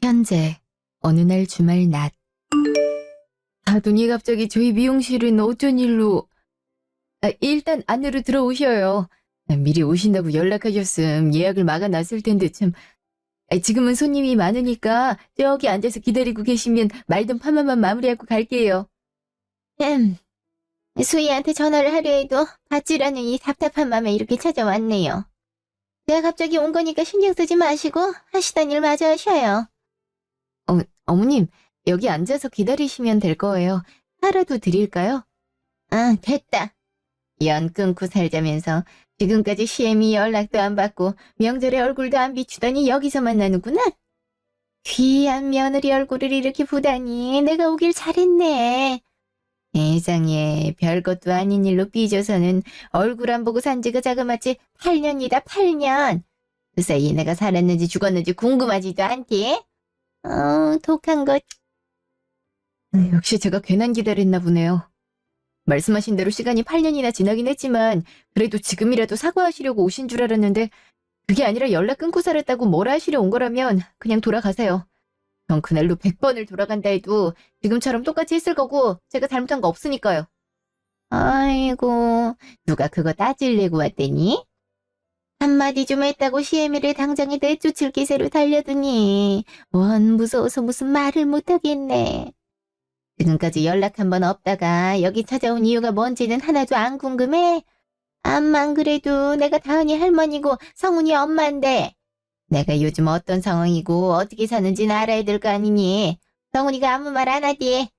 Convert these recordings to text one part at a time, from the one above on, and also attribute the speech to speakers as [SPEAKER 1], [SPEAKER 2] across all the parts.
[SPEAKER 1] 현재 어느 날 주말 낮. 다둥이 갑자기 저희 미용실은 어쩐 일로. 일단 안으로 들어오셔요. 미리 오신다고 연락하셨음 예약을 막아놨을 텐데 참. 지금은 손님이 많으니까 저기 앉아서 기다리고 계시면 말든 파마만 마무리하고 갈게요. 수희한테 전화를 하려 해도 받지라는 이 답답한 맘에 이렇게 찾아왔네요. 내가 갑자기 온 거니까 신경 쓰지 마시고 하시던 일 마저 하셔요. 어머님, 여기 앉아서 기다리시면 될 거예요. 하라도 드릴까요? 됐다. 연 끊고 살자면서 지금까지 시애미 연락도 안 받고 명절에 얼굴도 안 비추더니 여기서 만나는구나. 귀한 며느리 얼굴을 이렇게 보다니 내가 오길 잘했네. 세상에 별것도 아닌 일로 삐져서는 얼굴 안 보고 산 지가 자그마치 8년이다 8년. 그 사이에 내가 살았는지 죽었는지 궁금하지도 않디? 독한 것. 역시 제가 괜한 기다렸나 보네요. 말씀하신 대로 시간이 8년이나 지나긴 했지만 그래도 지금이라도 사과하시려고 오신 줄 알았는데 그게 아니라 연락 끊고 살았다고 뭐라 하시려 온 거라면 그냥 돌아가세요. 전 그날로 100번을 돌아간다 해도 지금처럼 똑같이 했을 거고 제가 잘못한 거 없으니까요. 아이고, 누가 그거 따지려고 왔더니? 한마디 좀 했다고 시애미를 당장에 내쫓을 기세로 달려드니 원 무서워서 무슨 말을 못하겠네. 지금까지 연락 한 번 없다가 여기 찾아온 이유가 뭔지는 하나도 안 궁금해? 암만 그래도 내가 다은이 할머니고 성훈이 엄마인데 내가 요즘 어떤 상황이고 어떻게 사는지는 알아야 될 거 아니니? 성훈이가 아무 말 안 하디?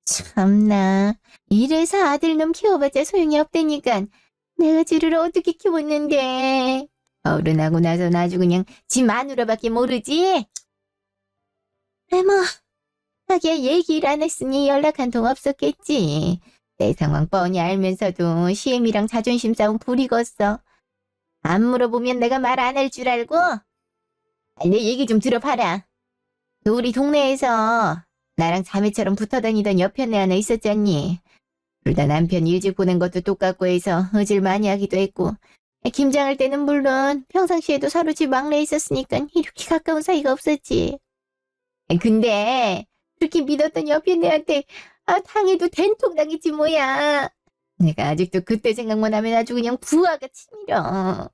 [SPEAKER 1] 참나, 이래서 아들놈 키워봤자 소용이 없다니까. 내가 쥐를 어떻게 키웠는데. 어른하고 나서 아주 그냥 지 마누라밖에 모르지? 뭐, 하기야 얘기를 안 했으니 연락 한 통 없었겠지. 내 상황 뻔히 알면서도 시엠이랑 자존심 싸움 부리겠어. 안 물어보면 내가 말 안 할 줄 알고? 내 얘기 좀 들어봐라. 우리 동네에서 나랑 자매처럼 붙어다니던 여편네 하나 있었잖니. 둘 다 남편 일찍 보낸 것도 똑같고 해서 의질 많이 하기도 했고 김장할 때는 물론 평상시에도 서로 집 막내에 있었으니까 이렇게 가까운 사이가 없었지. 근데 그렇게 믿었던 여편네한테 당해도 된통 당했지 뭐야. 내가 아직도 그때 생각만 하면 아주 그냥 부하가 치밀어.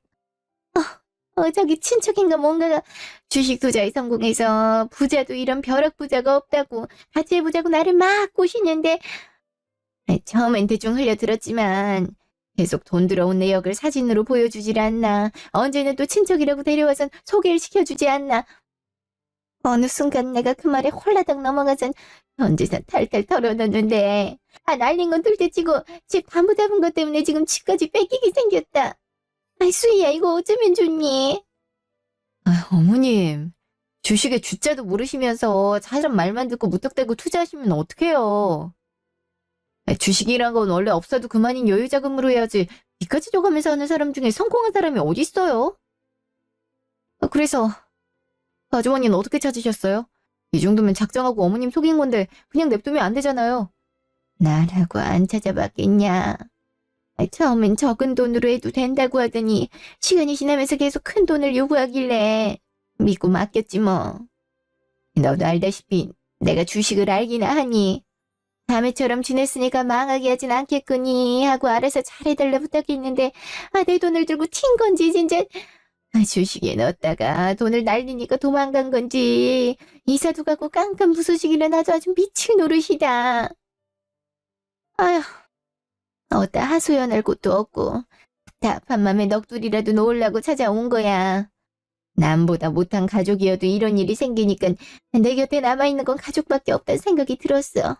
[SPEAKER 1] 저기 친척인가 뭔가가 주식 투자에 성공해서 부자도 이런 벼락 부자가 없다고 같이 해보자고 나를 막 꼬시는데 처음엔 대충 흘려들었지만 계속 돈 들어온 내역을 사진으로 보여주질 않나. 언제는 또 친척이라고 데려와선 소개를 시켜주지 않나. 어느 순간 내가 그 말에 홀라당 넘어가선 전 재산 탈탈 털어놨는데 날린 건 둘째치고 집 담보 잡은 것 때문에 지금 집까지 뺏기게 생겼다. 수희야, 이거 어쩌면 좋니? 어머님, 주식에 주자도 모르시면서 사람 말만 듣고 무턱대고 투자하시면 어떡해요? 주식이란 건 원래 없어도 그만인 여유 자금으로 해야지 이까지 줘가면서 하는 사람 중에 성공한 사람이 어디 있어요? 그래서 아주머니는 어떻게 찾으셨어요? 이 정도면 작정하고 어머님 속인 건데 그냥 냅두면 안 되잖아요. 나라고 안 찾아봤겠냐? 처음엔 적은 돈으로 해도 된다고 하더니 시간이 지나면서 계속 큰 돈을 요구하길래 믿고 맡겼지 뭐. 너도 알다시피 내가 주식을 알기나 하니 자매처럼 지냈으니까 망하게 하진 않겠거니 하고 알아서 잘해달라 부탁했는데 내 돈을 들고 튄 건지 진짜. 주식에 넣었다가 돈을 날리니까 도망간 건지 이사도 가고 깜깜 부서지길래 나도 아주 미칠 노릇이다. 아휴, 어따 하소연할 곳도 없고 답답한 맘에 넋두리라도 놓으려고 찾아온 거야. 남보다 못한 가족이어도 이런 일이 생기니까 내 곁에 남아있는 건 가족밖에 없다는 생각이 들었어.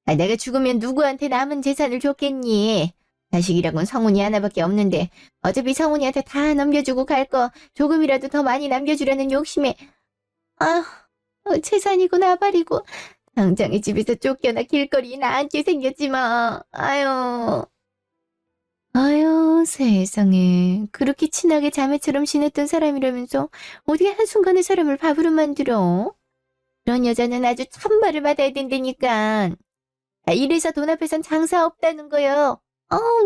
[SPEAKER 1] 내가 죽으면 누구한테 남은 재산을 줬겠니? 자식이라곤 성훈이 하나밖에 없는데 어차피 성훈이한테 다 넘겨주고 갈 거 조금이라도 더 많이 남겨주려는 욕심에 재산이고 나발이고 당장에 집에서 쫓겨나 길거리에 나앉게 생겼지 뭐. 아유 세상에. 그렇게 친하게 자매처럼 지냈던 사람이라면서 어떻게 한순간에 사람을 바보로 만들어? 그런 여자는 아주 천벌을 받아야 된다니까. 이래서 돈 앞에선 장사 없다는 거요.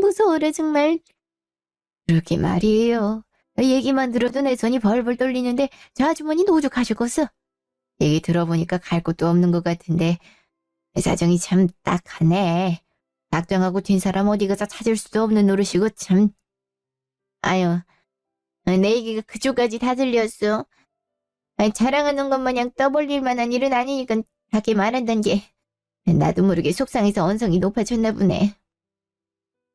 [SPEAKER 1] 무서워라 정말. 그러게 말이에요. 얘기만 들어도 내 손이 벌벌 떨리는데 저 아주머니 노죽하시겠어. 얘기 들어보니까 갈 곳도 없는 것 같은데 사정이 참 딱하네. 작정하고 튄 사람 어디 가서 찾을 수도 없는 노릇이고 참. 아유, 내 얘기가 그쪽까지 다 들렸어. 아니, 자랑하는 것 마냥 떠벌릴 만한 일은 아니니까 밖에 말한단 게 나도 모르게 속상해서 언성이 높아졌나 보네.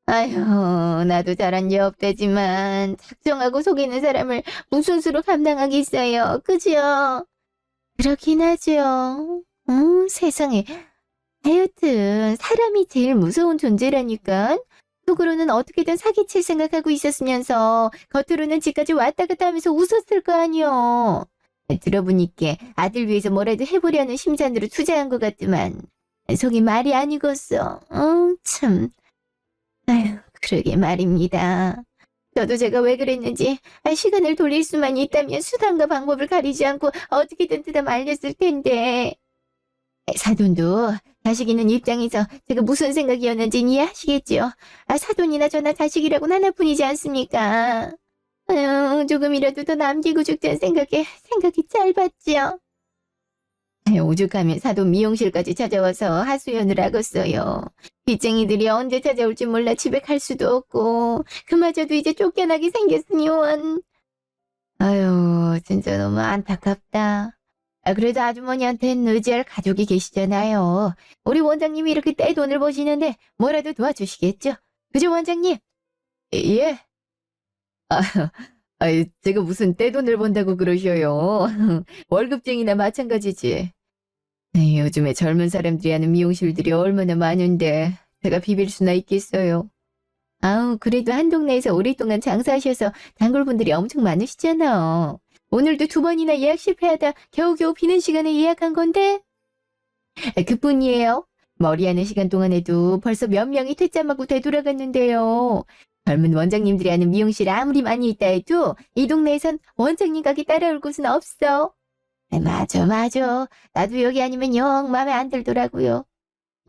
[SPEAKER 1] 아휴, 나도 잘한 게 없다지만 작정하고 속이는 사람을 무슨 수로 감당하겠어요. 그죠? 그렇긴 하죠. 세상에. 하여튼 사람이 제일 무서운 존재라니까. 속으로는 어떻게든 사기칠 생각하고 있었으면서 겉으로는 집까지 왔다 갔다 하면서 웃었을 거 아니요. 들어보니까 아들 위해서 뭐라도 해보려는 심산으로 투자한 것 같지만 속이 말이 아니겠어. 참. 아휴, 그러게 말입니다. 저도 제가 왜 그랬는지 시간을 돌릴 수만 있다면 수단과 방법을 가리지 않고 어떻게든 뜯어 말렸을 텐데. 사돈도 자식 있는 입장에서 제가 무슨 생각이었는지 이해하시겠죠. 사돈이나 저나 자식이라고는 하나뿐이지 않습니까? 조금이라도 더 남기고 죽자는 생각이 짧았죠. 오죽하면 사돈 미용실까지 찾아와서 하소연을 하겠어요. 빚쟁이들이 언제 찾아올지 몰라 집에 갈 수도 없고 그마저도 이제 쫓겨나게 생겼으니 원. 아유, 진짜 너무 안타깝다. 그래도 아주머니한테는 의지할 가족이 계시잖아요. 우리 원장님이 이렇게 떼돈을 버시는데 뭐라도 도와주시겠죠? 그죠, 원장님? 예? 제가 무슨 떼돈을 번다고 그러셔요. 월급쟁이나 마찬가지지. 요즘에 젊은 사람들이 하는 미용실들이 얼마나 많은데 제가 비빌 수나 있겠어요. 아우, 그래도 한 동네에서 오랫동안 장사하셔서 단골분들이 엄청 많으시잖아. 오늘도 2번이나 예약 실패하다 겨우겨우 비는 시간에 예약한 건데? 그뿐이에요. 머리하는 시간 동안에도 벌써 몇 명이 퇴짜하고 되돌아갔는데요. 젊은 원장님들이 하는 미용실 아무리 많이 있다 해도 이 동네에선 원장님 가게 따라올 곳은 없어. 맞아. 나도 여기 아니면 영 마음에 안 들더라고요.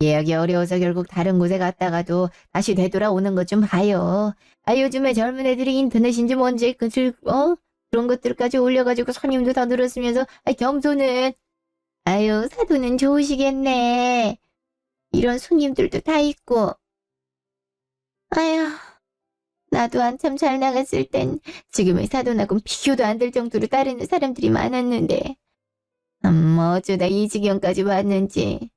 [SPEAKER 1] 예약이 어려워서 결국 다른 곳에 갔다가도 다시 되돌아오는 것 좀 봐요. 요즘에 젊은 애들이 인터넷인지 뭔지 그런 것들까지 올려가지고 손님도 더 늘었으면서 겸손은. 사돈은 좋으시겠네. 이런 손님들도 다 있고. 아휴, 나도 한참 잘 나갔을 땐 지금의 사돈하고는 비교도 안 될 정도로 따르는 사람들이 많았는데 어쩌다 이 지경까지 왔는지.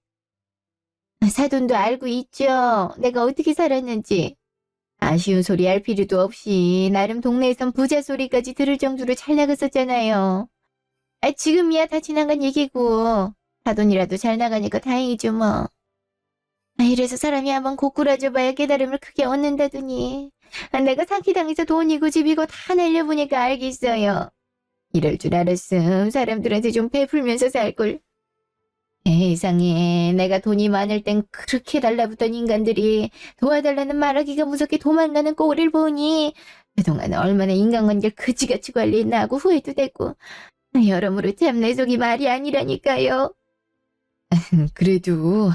[SPEAKER 1] 사돈도 알고 있죠. 내가 어떻게 살았는지. 아쉬운 소리 할 필요도 없이 나름 동네에선 부자 소리까지 들을 정도로 잘 나갔었잖아요. 지금이야 다 지나간 얘기고 사돈이라도 잘 나가니까 다행이죠 뭐. 이래서 사람이 한번 고꾸라져 봐야 깨달음을 크게 얻는다더니 내가 사기당해서 돈이고 집이고 다 날려보니까 알겠어요. 이럴 줄 알았음 사람들한테 좀 베풀면서 살걸. 세상에 내가 돈이 많을 땐 그렇게 달라붙던 인간들이 도와달라는 말하기가 무섭게 도망가는 꼴을 보니 그동안 얼마나 인간관계를 그지같이 관리했나 하고 후회도 되고 여러모로 참 내 속이 말이 아니라니까요. 그래도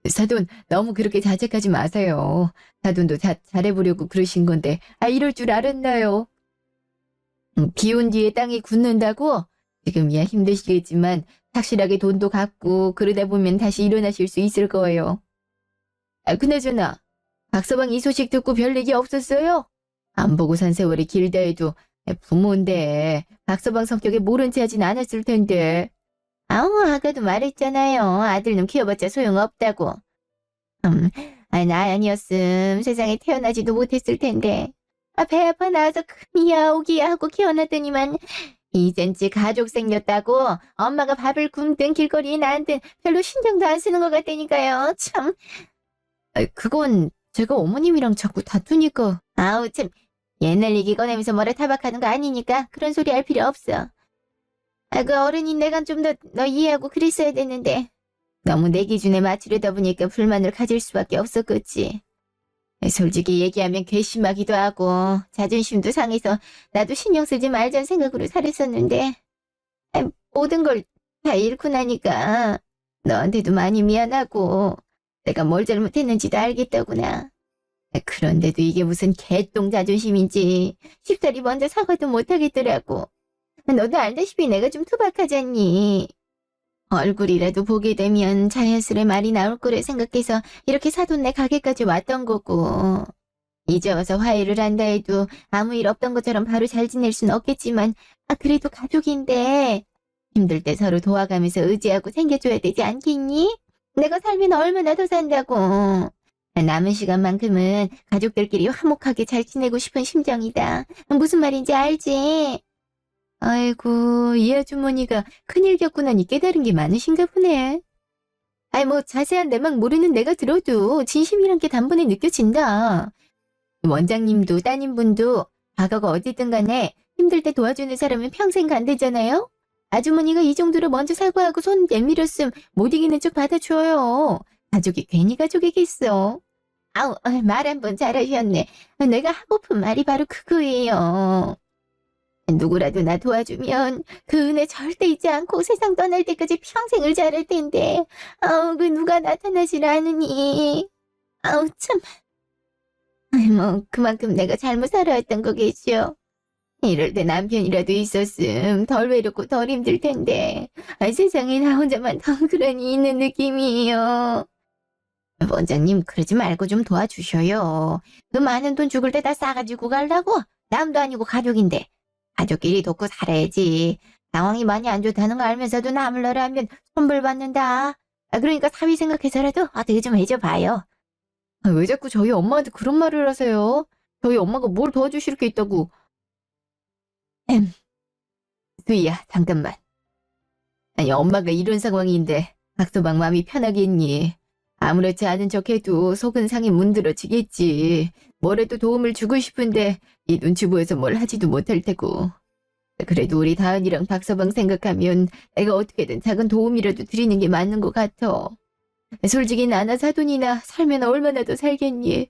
[SPEAKER 1] 사돈 너무 그렇게 자책하지 마세요. 사돈도 잘해보려고 그러신 건데 이럴 줄 알았나요? 비온 뒤에 땅이 굳는다고? 지금이야 힘드시겠지만 확실하게 돈도 갚고 그러다 보면 다시 일어나실 수 있을 거예요. 그나저나 박서방 이 소식 듣고 별 얘기 없었어요? 안 보고 산 세월이 길다 해도 부모인데 박서방 성격에 모른 체 하진 않았을 텐데. 아까도 말했잖아요. 아들놈 키워봤자 소용없다고. 나 아니었음 세상에 태어나지도 못했을 텐데. 배 아파 나와서 큰이야 오기야 하고 키워놨더니만 이젠지 가족 생겼다고 엄마가 밥을 굶든 길거리에 나앉든 별로 신경도 안 쓰는 것 같다니까요. 참. 그건 제가 어머님이랑 자꾸 다투니까. 참. 옛날 얘기 꺼내면서 뭐라 타박하는 거 아니니까 그런 소리 할 필요 없어. 그 어른인 내가 좀 더 너 이해하고 그랬어야 됐는데 너무 내 기준에 맞추려다 보니까 불만을 가질 수밖에 없었겠지. 솔직히 얘기하면 괘씸하기도 하고 자존심도 상해서 나도 신경 쓰지 말자는 생각으로 살았었는데 모든 걸 다 잃고 나니까 너한테도 많이 미안하고 내가 뭘 잘못했는지도 알겠다구나. 그런데도 이게 무슨 개똥 자존심인지 쉽사리 먼저 사과도 못하겠더라고. 너도 알다시피 내가 좀 투박하잖니. 얼굴이라도 보게 되면 자연스레 말이 나올 거를 생각해서 이렇게 사돈네 가게까지 왔던 거고. 이제 와서 화해를 한다 해도 아무 일 없던 것처럼 바로 잘 지낼 순 없겠지만, 그래도 가족인데 힘들 때 서로 도와가면서 의지하고 챙겨줘야 되지 않겠니? 내가 살면 얼마나 더 산다고. 남은 시간만큼은 가족들끼리 화목하게 잘 지내고 싶은 심정이다. 무슨 말인지 알지? 아이고, 이 아주머니가 큰일 겪고 나니 깨달은 게 많으신가 보네. 아이, 뭐 자세한 내막 모르는 내가 들어도 진심이란 게 단번에 느껴진다. 원장님도 따님분도 과거가 어디든 간에 힘들 때 도와주는 사람은 평생 간대잖아요? 아주머니가 이 정도로 먼저 사과하고 손 내밀었음 못 이기는 척 받아줘요. 가족이 괜히 가족이겠어. 아우, 말 한 번 잘하셨네. 내가 하고픈 말이 바로 그거예요. 누구라도 나 도와주면 그 은혜 절대 잊지 않고 세상 떠날 때까지 평생을 잘할 텐데. 아우, 그 누가 나타나질 않으니. 아우, 참. 뭐 그만큼 내가 잘못 살아왔던 거겠죠. 이럴 때 남편이라도 있었음 덜 외롭고 덜 힘들 텐데. 세상에 나 혼자만 덩그러니 있는 느낌이에요. 원장님, 그러지 말고 좀 도와주셔요. 그 많은 돈 죽을 때 다 싸가지고 가려고? 남도 아니고 가족인데. 가족끼리 돕고 살아야지. 상황이 많이 안 좋다는 거 알면서도 남을 너라 하면 손벌 받는다. 그러니까 사위 생각해서라도 어떻게 좀 해줘봐요. 왜 자꾸 저희 엄마한테 그런 말을 하세요? 저희 엄마가 뭘 도와주실 게 있다고. 수희야, 잠깐만. 아니, 엄마가 이런 상황인데 박서방 마음이 편하겠니? 아무렇지 않은 척해도 속은 상이 문드러지겠지. 뭐라도 도움을 주고 싶은데 이 눈치 보여서 뭘 하지도 못할 테고. 그래도 우리 다은이랑 박서방 생각하면 내가 어떻게든 작은 도움이라도 드리는 게 맞는 것 같아. 솔직히 나나 사돈이나 살면 얼마나 더 살겠니?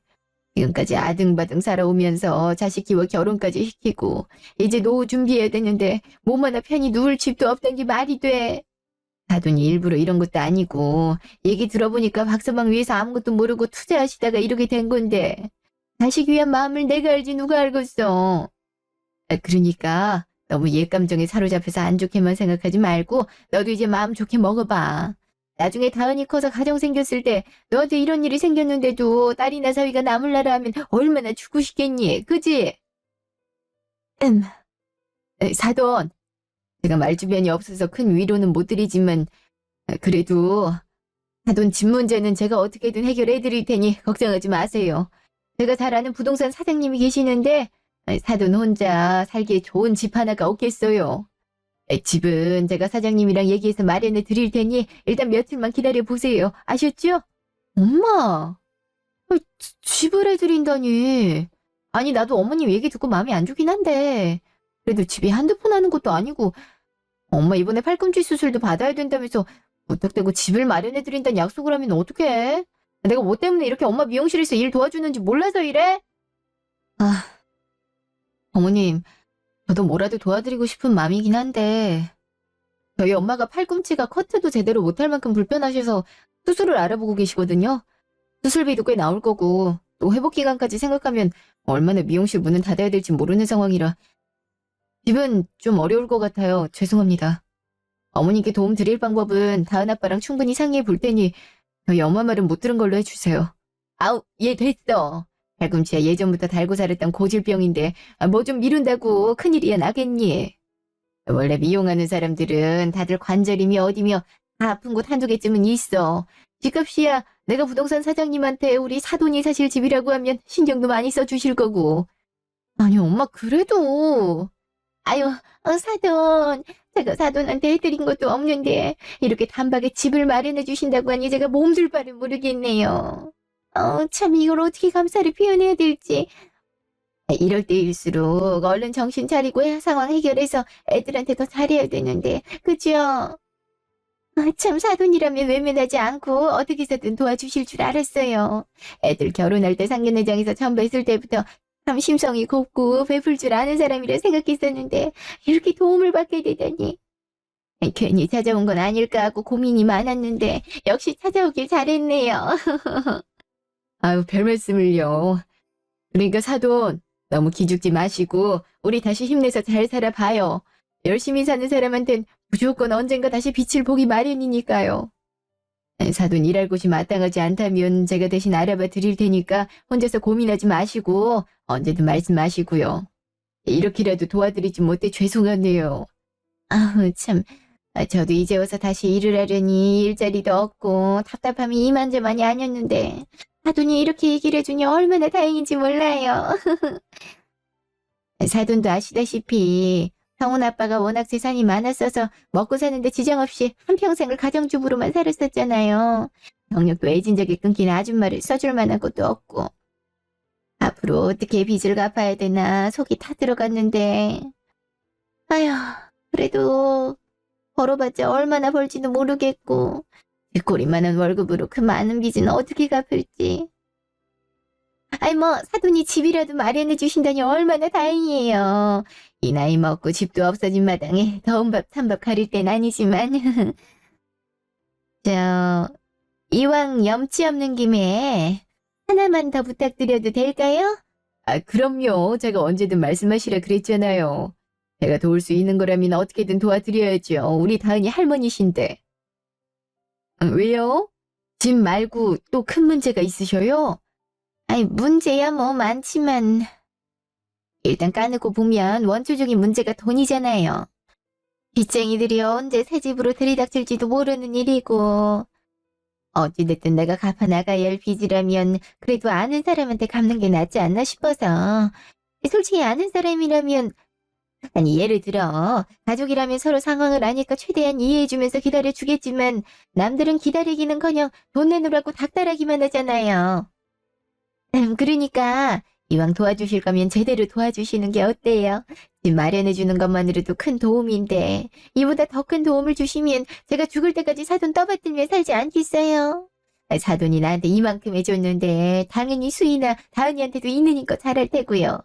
[SPEAKER 1] 지금까지 아등바등 살아오면서 자식 키워 결혼까지 시키고 이제 노후 준비해야 되는데 몸 하나 편히 누울 집도 없단 게 말이 돼. 사돈이 일부러 이런 것도 아니고 얘기 들어보니까 박서방 위해서 아무것도 모르고 투자하시다가 이렇게 된 건데 자식 위한 마음을 내가 알지 누가 알겠어. 그러니까 너무 옛 감정에 사로잡혀서 안 좋게만 생각하지 말고 너도 이제 마음 좋게 먹어봐. 나중에 다은이 커서 가정 생겼을 때 너한테 이런 일이 생겼는데도 딸이나 사위가 나몰라라 하면 얼마나 죽고 싶겠니? 그지? 사돈, 제가 말주변이 없어서 큰 위로는 못 드리지만 그래도 사돈 집 문제는 제가 어떻게든 해결해 드릴 테니 걱정하지 마세요. 제가 잘 아는 부동산 사장님이 계시는데 사돈 혼자 살기에 좋은 집 하나가 없겠어요. 집은 제가 사장님이랑 얘기해서 마련해 드릴 테니 일단 며칠만 기다려 보세요. 아셨죠? 엄마, 집을 해드린다니. 아니, 나도 어머님 얘기 듣고 마음이 안 좋긴 한데 그래도 집이 한두 푼 하는 것도 아니고 엄마 이번에 팔꿈치 수술도 받아야 된다면서 무턱대고 집을 마련해 드린다는 약속을 하면 어떡해? 내가 뭐 때문에 이렇게 엄마 미용실에서 일 도와주는지 몰라서 이래? 어머님, 저도 뭐라도 도와드리고 싶은 마음이긴 한데 저희 엄마가 팔꿈치가 커트도 제대로 못할 만큼 불편하셔서 수술을 알아보고 계시거든요. 수술비도 꽤 나올 거고 또 회복 기간까지 생각하면 얼마나 미용실 문은 닫아야 될지 모르는 상황이라 집은 좀 어려울 것 같아요. 죄송합니다. 어머님께 도움 드릴 방법은 다은 아빠랑 충분히 상의해 볼 테니 저희 엄마 말은 못 들은 걸로 해주세요. 아우, 얘 됐어. 팔꿈치야 예전부터 달고 살았던 고질병인데 뭐 좀 미룬다고 큰일이야 나겠니? 원래 미용하는 사람들은 다들 관절임이 어디며 다 아픈 곳 한두 개쯤은 있어. 집값이야 내가 부동산 사장님한테 우리 사돈이 사실 집이라고 하면 신경도 많이 써주실 거고. 아니 엄마 그래도. 아유, 사돈. 제가 사돈한테 해드린 것도 없는데 이렇게 단박에 집을 마련해 주신다고 하니 제가 몸둘 바를 모르겠네요. 참 이걸 어떻게 감사를 표현해야 될지. 이럴 때일수록 얼른 정신 차리고 상황 해결해서 애들한테 더 잘해야 되는데, 그죠? 참 사돈이라면 외면하지 않고 어떻게 해서든 도와주실 줄 알았어요. 애들 결혼할 때 상견례장에서 처음 뵀을 때부터 참 심성이 곱고 베풀 줄 아는 사람이라 생각했었는데 이렇게 도움을 받게 되다니. 괜히 찾아온 건 아닐까 하고 고민이 많았는데 역시 찾아오길 잘했네요. 아유, 별 말씀을요. 그러니까 사돈, 너무 기죽지 마시고 우리 다시 힘내서 잘 살아봐요. 열심히 사는 사람한텐 무조건 언젠가 다시 빛을 보기 마련이니까요. 사돈 일할 곳이 마땅하지 않다면 제가 대신 알아봐 드릴 테니까 혼자서 고민하지 마시고 언제든 말씀하시고요. 이렇게라도 도와드리지 못해 죄송하네요. 아우 참, 저도 이제 와서 다시 일을 하려니 일자리도 없고 답답함이 이만저만이 아니었는데 사돈이 이렇게 얘기를 해주니 얼마나 다행인지 몰라요. 사돈도 아시다시피 성훈 아빠가 워낙 재산이 많았어서 먹고 사는데 지장 없이 한평생을 가정주부로만 살았었잖아요. 경력도 애진작에 끊긴 아줌마를 써줄 만한 것도 없고. 앞으로 어떻게 빚을 갚아야 되나 속이 타들어갔는데. 아휴, 그래도 벌어봤자 얼마나 벌지도 모르겠고 뒷골이만한 월급으로 그 많은 빚은 어떻게 갚을지. 아이 뭐 사돈이 집이라도 마련해 주신다니 얼마나 다행이에요. 이 나이 먹고 집도 없어진 마당에 더운 밥 찬 밥 가릴 땐 아니지만 저 이왕 염치 없는 김에 하나만 더 부탁드려도 될까요? 그럼요. 제가 언제든 말씀하시라 그랬잖아요. 제가 도울 수 있는 거라면 어떻게든 도와드려야죠. 우리 다은이 할머니신데. 왜요? 집 말고 또 큰 문제가 있으셔요? 아니 문제야 뭐 많지만 일단 까놓고 보면 원초적인 문제가 돈이잖아요. 빚쟁이들이 언제 새 집으로 들이닥칠지도 모르는 일이고 어찌됐든 내가 갚아 나가야 할 빚이라면 그래도 아는 사람한테 갚는 게 낫지 않나 싶어서. 솔직히 아는 사람이라면 아니 예를 들어 가족이라면 서로 상황을 아니까 최대한 이해해주면서 기다려주겠지만 남들은 기다리기는커녕 돈 내놓으라고 닥달하기만 하잖아요. 그러니까 이왕 도와주실 거면 제대로 도와주시는 게 어때요? 집 마련해주는 것만으로도 큰 도움인데 이보다 더 큰 도움을 주시면 제가 죽을 때까지 사돈 떠받들며 살지 않겠어요? 사돈이 나한테 이만큼 해줬는데 당연히 수희나 다은이한테도 있으니까 잘할 테고요.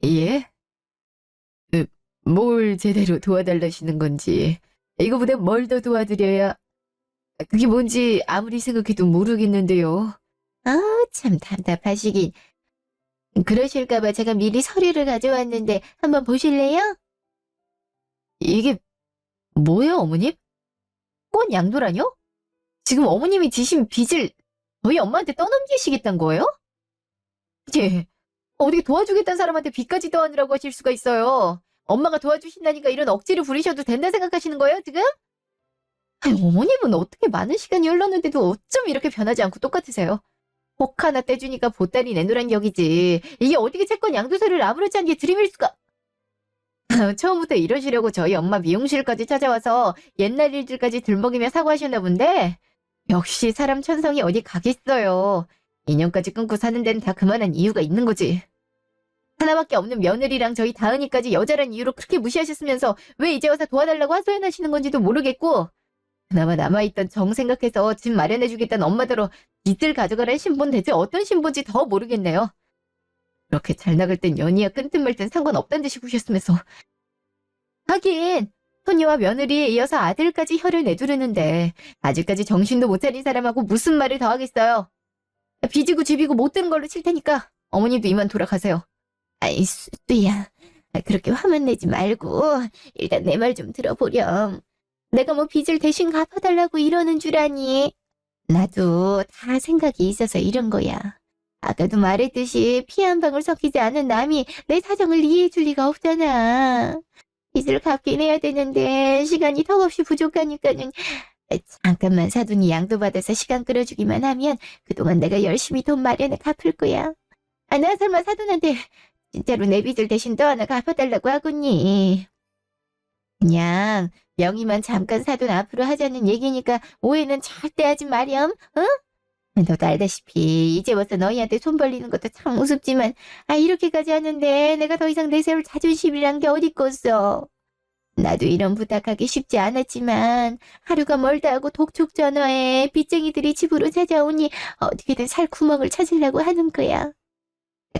[SPEAKER 1] 예? 뭘 제대로 도와달라시는 건지, 이거보다 뭘 더 도와드려야, 그게 뭔지 아무리 생각해도 모르겠는데요. 참 답답하시긴. 그러실까봐 제가 미리 서류를 가져왔는데 한번 보실래요? 이게 뭐예요, 어머님? 꽃 양도라뇨? 지금 어머님이 지신 빚을 저희 엄마한테 떠넘기시겠다는 거예요? 예. 어떻게 도와주겠다는 사람한테 빚까지 떠안으라고 하실 수가 있어요. 엄마가 도와주신다니까 이런 억지를 부리셔도 된다 생각하시는 거예요, 지금? 아니, 어머님은 어떻게 많은 시간이 흘렀는데도 어쩜 이렇게 변하지 않고 똑같으세요? 혹 하나 떼주니까 보따리 내놓으란 격이지. 이게 어떻게 채권 양도서를 아무렇지 않게 들이밀 수가. 처음부터 이러시려고 저희 엄마 미용실까지 찾아와서 옛날 일들까지 들먹이며 사과하셨나 본데 역시 사람 천성이 어디 가겠어요. 인연까지 끊고 사는 데는 다 그만한 이유가 있는 거지. 하나밖에 없는 며느리랑 저희 다은이까지 여자란 이유로 그렇게 무시하셨으면서 왜 이제 와서 도와달라고 하소연하시는 건지도 모르겠고 그나마 남아있던 정 생각해서 집 마련해주겠다는 엄마더러 빚을 가져가라는 신분 대체 어떤 신분인지 더 모르겠네요. 그렇게 잘 나갈 땐 연희야 끈든 말 땐 상관없단 듯이 구셨으면서. 하긴 손녀와 며느리에 이어서 아들까지 혀를 내두르는데 아직까지 정신도 못 차린 사람하고 무슨 말을 더 하겠어요. 빚이고 집이고 못 드는 걸로 칠 테니까 어머님도 이만 돌아가세요. 아이 수두야, 그렇게 화만 내지 말고 일단 내 말 좀 들어보렴. 내가 뭐 빚을 대신 갚아달라고 이러는 줄 아니? 나도 다 생각이 있어서 이런 거야. 아까도 말했듯이 피 한 방울 섞이지 않은 남이 내 사정을 이해해 줄 리가 없잖아. 빚을 갚긴 해야 되는데 시간이 턱없이 부족하니까는 잠깐만 사돈이 양도받아서 시간 끌어주기만 하면 그동안 내가 열심히 돈 마련해 갚을 거야. 나 설마 사돈한테 진짜로 내 빚을 대신 또 하나 갚아달라고 하겠니? 그냥 명의만 잠깐 사돈 앞으로 하자는 얘기니까 오해는 절대 하지 마렴, 응? 너도 알다시피 이제 와서 너희한테 손 벌리는 것도 참 우습지만 이렇게까지 하는데 내가 더 이상 내세울 자존심이란 게 어딨겠어. 나도 이런 부탁하기 쉽지 않았지만 하루가 멀다 하고 독촉 전화에 빚쟁이들이 집으로 찾아오니 어떻게든 살 구멍을 찾으려고 하는 거야.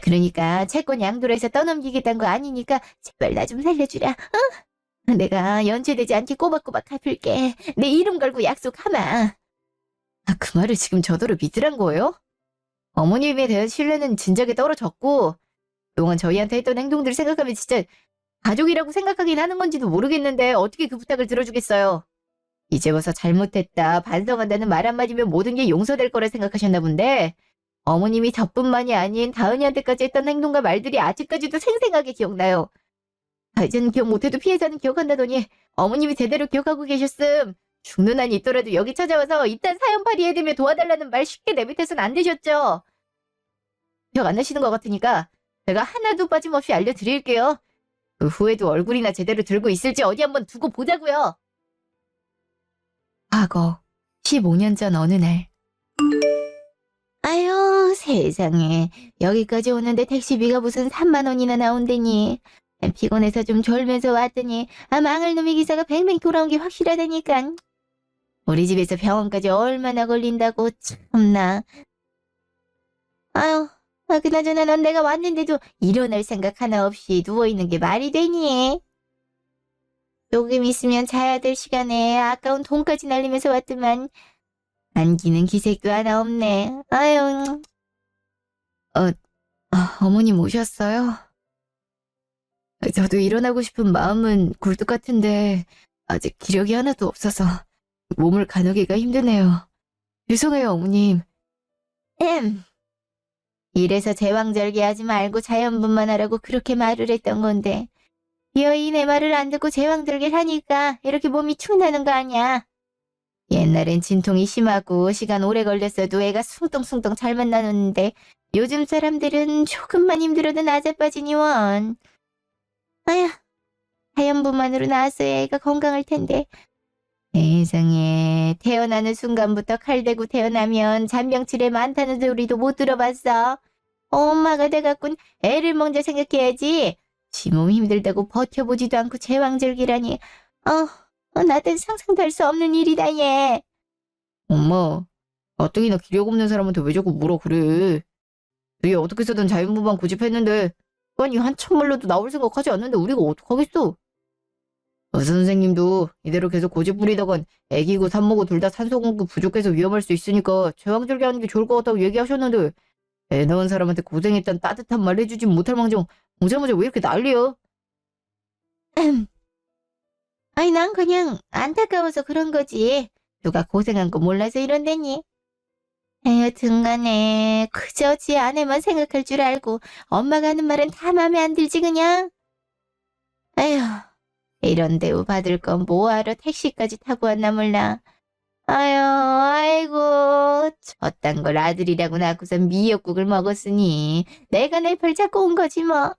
[SPEAKER 1] 그러니까 채권 양도를 해서 떠넘기겠다는 거 아니니까 제발 나 좀 살려주라. 내가 연체되지 않게 꼬박꼬박 갚을게. 내 이름 걸고 약속하마. 그 말을 지금 저더러 믿으란 거예요? 어머님에 대한 신뢰는 진작에 떨어졌고 그동안 저희한테 했던 행동들 생각하면 진짜 가족이라고 생각하긴 하는 건지도 모르겠는데 어떻게 그 부탁을 들어주겠어요. 이제 와서 잘못했다, 반성한다는 말 한마디면 모든 게 용서될 거라 생각하셨나 본데 어머님이 저뿐만이 아닌 다은이한테까지 했던 행동과 말들이 아직까지도 생생하게 기억나요. 이제는 기억 못해도 피해자는 기억한다더니 어머님이 제대로 기억하고 계셨음. 죽는 한이 있더라도 여기 찾아와서 이딴 사연 발휘해대며 도와달라는 말 쉽게 내뱉어서는 안 되셨죠. 기억 안 나시는 것 같으니까 제가 하나도 빠짐없이 알려드릴게요. 그 후에도 얼굴이나 제대로 들고 있을지 어디 한번 두고 보자고요. 과거 15년 전 어느 날. 아유 세상에, 여기까지 오는데 택시비가 무슨 3만 원이나 나온다니. 피곤해서 좀 졸면서 왔더니 망할 놈의 기사가 뱅뱅 돌아온 게 확실하다니까. 우리 집에서 병원까지 얼마나 걸린다고. 참나. 아유, 그나저나 넌 내가 왔는데도 일어날 생각 하나 없이 누워있는 게 말이 되니? 조금 있으면 자야 될 시간에 아까운 돈까지 날리면서 왔더만 안기는 기색도 하나 없네. 아유. 어머님 오셨어요? 저도 일어나고 싶은 마음은 굴뚝 같은데 아직 기력이 하나도 없어서 몸을 가누기가 힘드네요. 죄송해요, 어머님. 이래서 제왕절개하지 말고 자연분만하라고 그렇게 말을 했던 건데 여의 내 말을 안 듣고 제왕절개를 하니까 이렇게 몸이 축나는 거 아니야. 옛날엔 진통이 심하고 시간 오래 걸렸어도 애가 숭덩숭덩 잘만 나눴는데 요즘 사람들은 조금만 힘들어도 낮아 빠지니 원. 아휴, 자연분만으로 나왔어야 애가 건강할 텐데. 세상에, 태어나는 순간부터 칼 대고 태어나면 잔병치레 많다는 소리도 못 들어봤어. 엄마가 돼갖군 애를 먼저 생각해야지. 지 몸 힘들다고 버텨보지도 않고 제왕절개라니. 나한텐 상상도 할 수 없는 일이다 얘. 엄마, 가뜩이나 기력 없는 사람한테 왜 자꾸 뭐라 그래. 얘 어떻게 해서든 자연분만 고집했는데 아니 한참 말로도 나올 생각하지 않는데 우리가 어떡하겠어. 선생님도 이대로 계속 고집 부리다간 애기고 산모고 둘 다 산소 공급 부족해서 위험할 수 있으니까 제왕절개하는 게 좋을 것 같다고 얘기하셨는데 애 낳은 사람한테 고생했단 따뜻한 말 해주지 못할 망정 오자마자 왜 이렇게 난리야? 아니 난 그냥 안타까워서 그런 거지. 누가 고생한 거 몰라서 이런다니. 여튼간에 그저 지 아내만 생각할 줄 알고 엄마가 하는 말은 다 맘에 안 들지 그냥. 아휴, 이런 대우 받을 건 뭐하러 택시까지 타고 왔나 몰라. 아이고, 저딴 걸 아들이라고 낳고선 미역국을 먹었으니 내가 내 별 잡고 온 거지 뭐.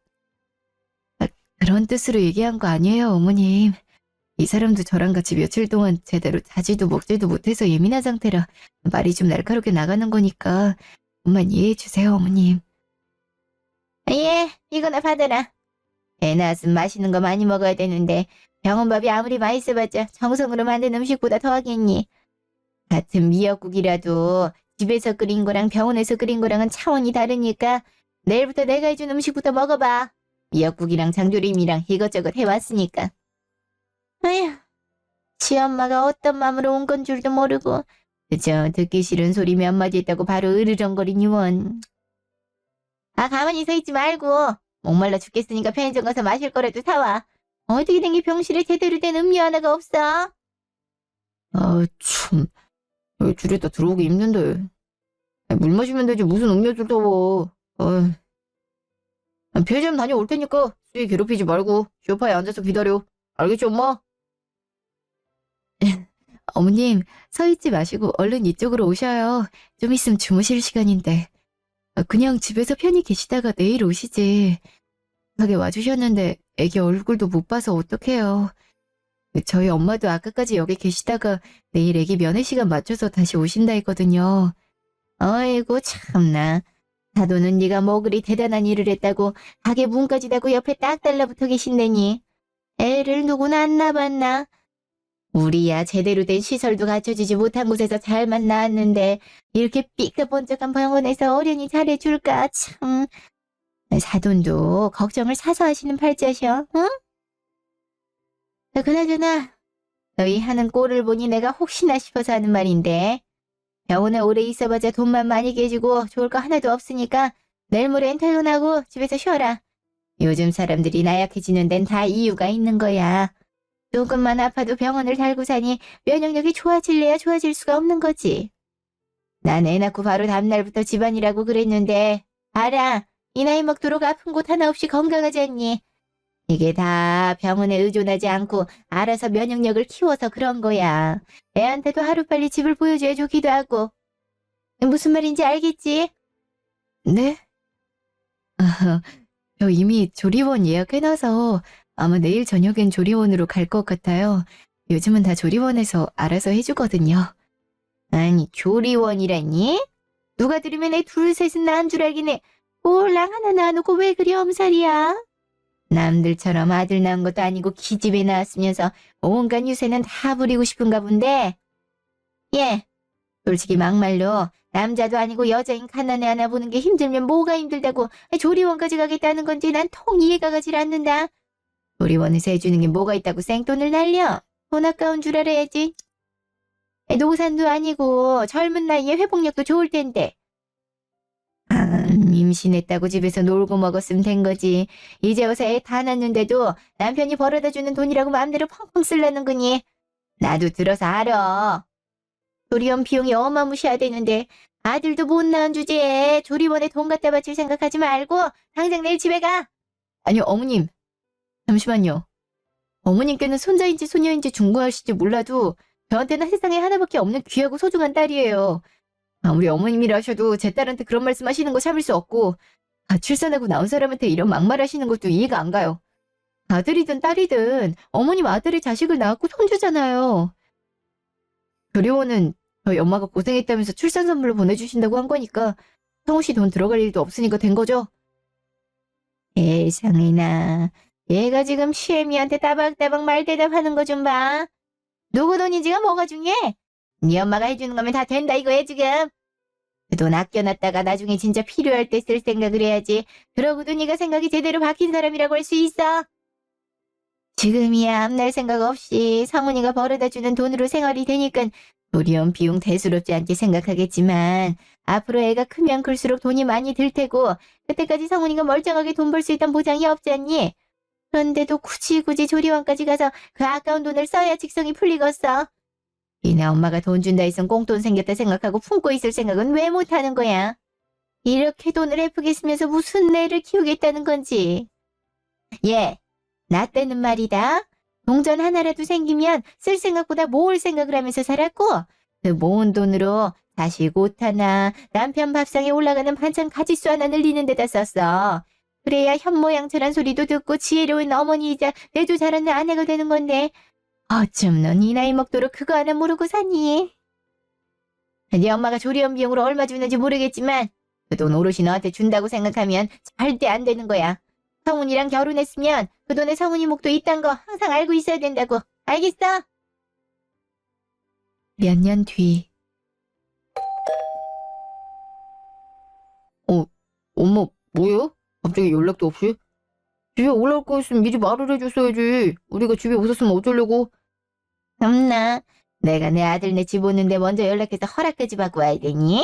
[SPEAKER 1] 그런 뜻으로 얘기한 거 아니에요, 어머님. 이 사람도 저랑 같이 며칠 동안 제대로 자지도 먹지도 못해서 예민한 상태라 말이 좀 날카롭게 나가는 거니까 좀만 이해해 주세요, 어머님. 예, 이거나 받아라. 애 낳았으면 맛있는 거 많이 먹어야 되는데 병원밥이 아무리 맛있어봤자 정성으로 만든 음식보다 더하겠니. 같은 미역국이라도 집에서 끓인 거랑 병원에서 끓인 거랑은 차원이 다르니까 내일부터 내가 해준 음식부터 먹어봐. 미역국이랑 장조림이랑 이것저것 해왔으니까. 아휴, 지 엄마가 어떤 마음으로 온 건 줄도 모르고 그저 듣기 싫은 소리 몇 마디 했다고 바로 으르렁거리니 원. 가만히 서 있지 말고 목말라 죽겠으니까 편의점 가서 마실 거라도 사와. 어떻게 된 게 병실에 제대로 된 음료 하나가 없어? 참. 여기 줄에다 들어오기 힘든데. 물 마시면 되지 무슨 음료를 타워. 편의점 다녀올 테니까 수희 괴롭히지 말고 소파에 앉아서 기다려. 알겠지 엄마? 어머님, 서 있지 마시고 얼른 이쪽으로 오셔요. 좀 있으면 주무실 시간인데. 그냥 집에서 편히 계시다가 내일 오시지. 가게 와주셨는데 애기 얼굴도 못 봐서 어떡해요. 저희 엄마도 아까까지 여기 계시다가 내일 애기 면회 시간 맞춰서 다시 오신다 했거든요. 아이고 참나. 사돈은 네가 뭐 그리 대단한 일을 했다고 가게 문까지 닫고 옆에 딱 달라붙어 계신다니. 애를 누구나 안 낳았나? 우리야 제대로 된 시설도 갖춰지지 못한 곳에서 잘만 낳았는데 이렇게 삐까번쩍한 병원에서 어련히 잘해줄까 참. 사돈도 걱정을 사서 하시는 팔자셔. 응? 그나저나 너희 하는 꼴을 보니 내가 혹시나 싶어서 하는 말인데 병원에 오래 있어봐자 돈만 많이 깨지고 좋을 거 하나도 없으니까 내일 모레엔 퇴근하고 집에서 쉬어라. 요즘 사람들이 나약해지는 데는 다 이유가 있는 거야. 조금만 아파도 병원을 달고 사니 면역력이 좋아질래야 좋아질 수가 없는 거지. 난 애 낳고 바로 다음날부터 집안이라고 그랬는데 알아. 이 나이 먹도록 아픈 곳 하나 없이 건강하지 않니? 이게 다 병원에 의존하지 않고 알아서 면역력을 키워서 그런 거야. 애한테도 하루빨리 집을 보여줘야 좋기도 하고. 무슨 말인지 알겠지? 네? 저 이미 조리원 예약해놔서 아마 내일 저녁엔 조리원으로 갈 것 같아요. 요즘은 다 조리원에서 알아서 해주거든요. 아니, 조리원이라니? 누가 들으면 애 둘, 셋은 낳은 줄 알겠네. 꼴랑 하나 낳아놓고 왜 그리 엄살이야? 남들처럼 아들 낳은 것도 아니고 기집애 낳았으면서 온갖 유세는 다 부리고 싶은가 본데. 예, 솔직히 막말로 남자도 아니고 여자인 가난해 하나 보는 게 힘들면 뭐가 힘들다고 조리원까지 가겠다는 건지 난 통 이해가 가질 않는다. 조리원에서 해주는 게 뭐가 있다고 생돈을 날려. 돈 아까운 줄 알아야지. 노산도 아니고 젊은 나이에 회복력도 좋을 텐데. 임신했다고 집에서 놀고 먹었으면 된 거지. 이제 와서 애 다 낳는데도 남편이 벌어다주는 돈이라고 마음대로 펑펑 쓰려는 거니. 나도 들어서 알아. 조리원 비용이 어마무시해야 되는데 아들도 못 낳은 주제에 조리원에 돈 갖다 바칠 생각하지 말고 당장 내일 집에 가. 아니요, 어머님. 잠시만요. 어머님께는 손자인지 소녀인지 중고하실지 몰라도 저한테는 세상에 하나밖에 없는 귀하고 소중한 딸이에요. 아무리 어머님이라 하셔도 제 딸한테 그런 말씀하시는 거 참을 수 없고 출산하고 나온 사람한테 이런 막말하시는 것도 이해가 안 가요. 아들이든 딸이든 어머님 아들의 자식을 낳았고 손주잖아요. 조리원은 저희 엄마가 고생했다면서 출산 선물로 보내주신다고 한 거니까 성우 씨 돈 들어갈 일도 없으니까 된 거죠? 세상에나. 얘가 지금 시애미한테 따박따박 말대답하는 거 좀 봐. 누구 돈인지가 뭐가 중요해? 네 엄마가 해주는 거면 다 된다 이거야 지금. 그 돈 아껴놨다가 나중에 진짜 필요할 때 쓸 생각을 해야지. 그러고도 네가 생각이 제대로 바뀐 사람이라고 할 수 있어? 지금이야 앞날 생각 없이 성훈이가 벌어다주는 돈으로 생활이 되니까 조리원 비용 대수롭지 않게 생각하겠지만 앞으로 애가 크면 클수록 돈이 많이 들 테고 그때까지 성훈이가 멀쩡하게 돈 벌 수 있다는 보장이 없지 않니? 그런데도 굳이 조리원까지 가서 그 아까운 돈을 써야 직성이 풀리겠어. 니네 엄마가 돈 준다 했으면 꽁돈 생겼다 생각하고 품고 있을 생각은 왜 못하는 거야? 이렇게 돈을 예쁘게 쓰면서 무슨 애를 키우겠다는 건지. 예, 나 때는 말이다. 동전 하나라도 생기면 쓸 생각보다 모을 생각을 하면서 살았고 그 모은 돈으로 자식 옷 하나, 남편 밥상에 올라가는 반찬 가짓수 하나 늘리는 데다 썼어. 그래야 현모양처란 소리도 듣고 지혜로운 어머니이자 내조 잘하는 아내가 되는 건데 어쩜 넌 이 나이 먹도록 그거 하나 모르고 사니? 네 엄마가 조리원 비용으로 얼마 주는지 모르겠지만 그 돈 오롯이 너한테 준다고 생각하면 절대 안 되는 거야. 성훈이랑 결혼했으면 그 돈에 성훈이 목도 있단 거 항상 알고 있어야 된다고. 알겠어? 몇 년 뒤. 엄마 뭐야? 갑자기 연락도 없이? 집에 올라올 거였으면 미리 말을 해줬어야지. 우리가 집에 없었으면 어쩌려고. 참나. 내가 내 아들 내 집 오는데 먼저 연락해서 허락까지 받고 와야 되니?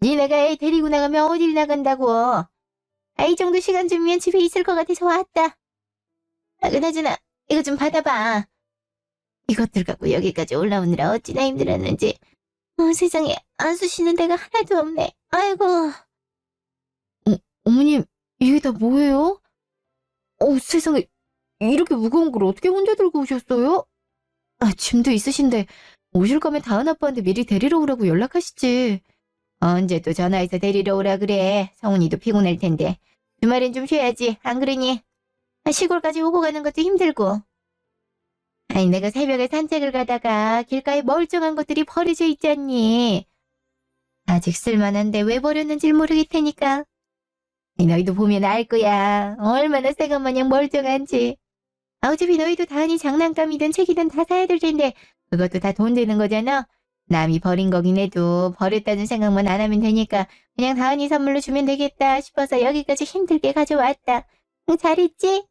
[SPEAKER 1] 니네가 애 데리고 나가면 어딜 나간다고. 이 정도 시간쯤이면 집에 있을 것 같아서 왔다. 그나저나 이거 좀 받아봐. 이것들 갖고 여기까지 올라오느라 어찌나 힘들었는지. 세상에 안 쑤시는 데가 하나도 없네. 아이고. 어머님 이게 다 뭐예요? 세상에 이렇게 무거운 걸 어떻게 혼자 들고 오셨어요? 짐도 있으신데 오실 거면 다은 아빠한테 미리 데리러 오라고 연락하시지. 언제 또 전화해서 데리러 오라 그래. 성훈이도 피곤할 텐데. 주말엔 좀 쉬어야지. 안 그러니? 시골까지 오고 가는 것도 힘들고. 아니 내가 새벽에 산책을 가다가 길가에 멀쩡한 것들이 버려져 있잖니. 아직 쓸만한데 왜 버렸는지 모르겠다니까. 너희도 보면 알 거야. 얼마나 새것 마냥 멀쩡한지. 어차피 너희도 다은이 장난감이든 책이든 다 사야 될 텐데 그것도 다 돈 되는 거잖아. 남이 버린 거긴 해도 버렸다는 생각만 안 하면 되니까 그냥 다은이 선물로 주면 되겠다 싶어서 여기까지 힘들게 가져왔다. 잘했지?